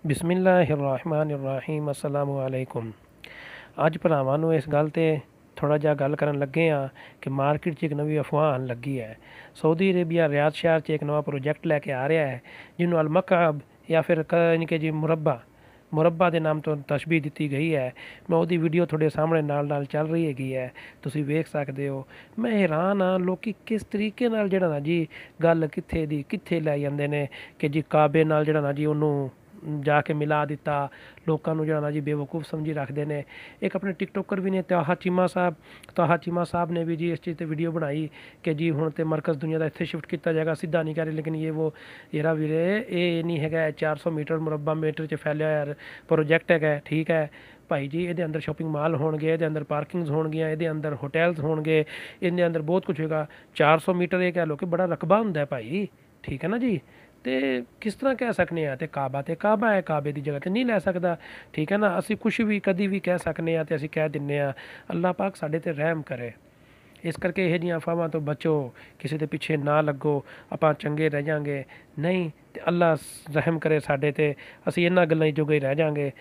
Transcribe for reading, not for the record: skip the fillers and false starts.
ਬਿਸਮਿल्लाहिर्रहमानिर्रहीम अस्सलामु अलैकुम। ਅੱਜ ਭਰਾਵਾਂ ਨੂੰ ਇਸ ਗੱਲ 'ਤੇ ਥੋੜ੍ਹਾ ਜਿਹਾ ਗੱਲ ਕਰਨ ਲੱਗੇ ਹਾਂ ਕਿ ਮਾਰਕੀਟ 'ਚ ਇੱਕ ਨਵੀਂ ਅਫਵਾਹ ਆਉਣ ਲੱਗੀ ਹੈ। ਸਾਊਦੀ ਅਰੇਬੀਆ ਰਿਆਦ ਸ਼ਹਿਰ 'ਚ ਇੱਕ ਨਵਾਂ ਪ੍ਰੋਜੈਕਟ ਲੈ ਕੇ ਆ ਰਿਹਾ ਹੈ ਜਿਹਨੂੰ ਅਲ-ਮਕਅਬ ਜਾਂ ਫਿਰ ਯਾਨੀ ਕਿ ਜੀ ਮੁਰੱਬਾ ਦੇ ਨਾਮ ਤੋਂ ਤਸ਼ਬੀਹ ਦਿੱਤੀ ਗਈ ਹੈ। ਮੈਂ ਉਹਦੀ ਵੀਡੀਓ ਤੁਹਾਡੇ ਸਾਹਮਣੇ ਨਾਲ ਨਾਲ ਚੱਲ ਰਹੀ ਹੈਗੀ ਹੈ, ਤੁਸੀਂ ਵੇਖ ਸਕਦੇ ਹੋ। ਮੈਂ ਹੈਰਾਨ ਹਾਂ ਲੋਕੀ ਕਿਸ ਤਰੀਕੇ ਨਾਲ ਜਿਹੜਾ ਨਾ ਜੀ ਗੱਲ ਕਿੱਥੇ ਦੀ ਕਿੱਥੇ ਲੈ ਜਾਂਦੇ ਨੇ ਕਿ ਜੀ ਕਾਬੇ ਨਾਲ ਜਿਹੜਾ ਨਾ ਜੀ ਉਹਨੂੰ ਜਾ ਕੇ ਮਿਲਾ ਦਿੱਤਾ। ਲੋਕਾਂ ਨੂੰ ਜਿਹੜਾ ਨਾ ਜੀ ਬੇਵਕੂਫ ਸਮਝੀ ਰੱਖਦੇ ਨੇ। ਇੱਕ ਆਪਣੇ ਟਿਕਟੋਕਰ ਵੀ ਨੇ ਤਾਹਾ ਚੀਮਾ ਸਾਹਿਬ ਨੇ ਵੀ ਜੀ ਇਸ ਚੀਜ਼ 'ਤੇ ਵੀਡੀਓ ਬਣਾਈ ਕਿ ਜੀ ਹੁਣ ਤੇ ਮਰਕਜ਼ ਦੁਨੀਆ ਦਾ ਇੱਥੇ ਸ਼ਿਫਟ ਕੀਤਾ ਜਾਏਗਾ। ਸਿੱਧਾ ਨਹੀਂ ਕਹਿ ਰਹੇ ਲੇਕਿਨ ਇਹਰਾ ਵੀਰੇ ਇਹ ਨਹੀਂ ਹੈਗਾ, 400 ਮੀਟਰ ਮੁਰੱਬਾ ਮੀਟਰ 'ਚ ਫੈਲਿਆ ਹੋਇਆ ਪ੍ਰੋਜੈਕਟ ਹੈਗਾ, ਠੀਕ ਹੈ ਭਾਈ ਜੀ। ਇਹਦੇ ਅੰਦਰ ਸ਼ਾਪਿੰਗ ਮਾਲ ਹੋਣਗੇ, ਇਹਦੇ ਅੰਦਰ ਪਾਰਕਿੰਗਸ ਹੋਣਗੀਆਂ, ਇਹਦੇ ਅੰਦਰ ਹੋਟੈਲਸ ਹੋਣਗੇ, ਇਹਦੇ ਅੰਦਰ ਬਹੁਤ ਕੁਝ ਹੋਏਗਾ। 400 ਮੀਟਰ ਇਹ ਕਹਿ ਲਓ ਕਿ ਬੜਾ ਰਕਬਾ ਹੁੰਦਾ ਭਾਈ, ਠੀਕ ਹੈ ਨਾ ਜੀ। ਅਤੇ ਕਿਸ ਤਰ੍ਹਾਂ ਕਹਿ ਸਕਦੇ ਹਾਂ, ਅਤੇ ਕਾਬਾ ਹੈ, ਕਾਬੇ ਦੀ ਜਗ੍ਹਾ 'ਤੇ ਨਹੀਂ ਲੈ ਸਕਦਾ, ਠੀਕ ਹੈ ਨਾ। ਅਸੀਂ ਕੁਛ ਵੀ ਕਦੀ ਵੀ ਕਹਿ ਸਕਦੇ ਹਾਂ ਅਤੇ ਅਸੀਂ ਕਹਿ ਦਿੰਦੇ ਹਾਂ। ਅੱਲਾਹ ਪਾਕ ਸਾਡੇ 'ਤੇ ਰਹਿਮ ਕਰੇ। ਇਸ ਕਰਕੇ ਇਹੋ ਜਿਹੀਆਂ ਅਫਵਾਹਾਂ ਤੋਂ ਬਚੋ, ਕਿਸੇ ਦੇ ਪਿੱਛੇ ਨਾ ਲੱਗੋ। ਆਪਾਂ ਚੰਗੇ ਰਹਿ ਜਾਂਗੇ, ਨਹੀਂ ਅਤੇ ਅੱਲਾਹ ਰਹਿਮ ਕਰੇ ਸਾਡੇ 'ਤੇ, ਅਸੀਂ ਇਹਨਾਂ ਗੱਲਾਂ ਜੋਗੇ ਰਹਿ ਜਾਂਗੇ।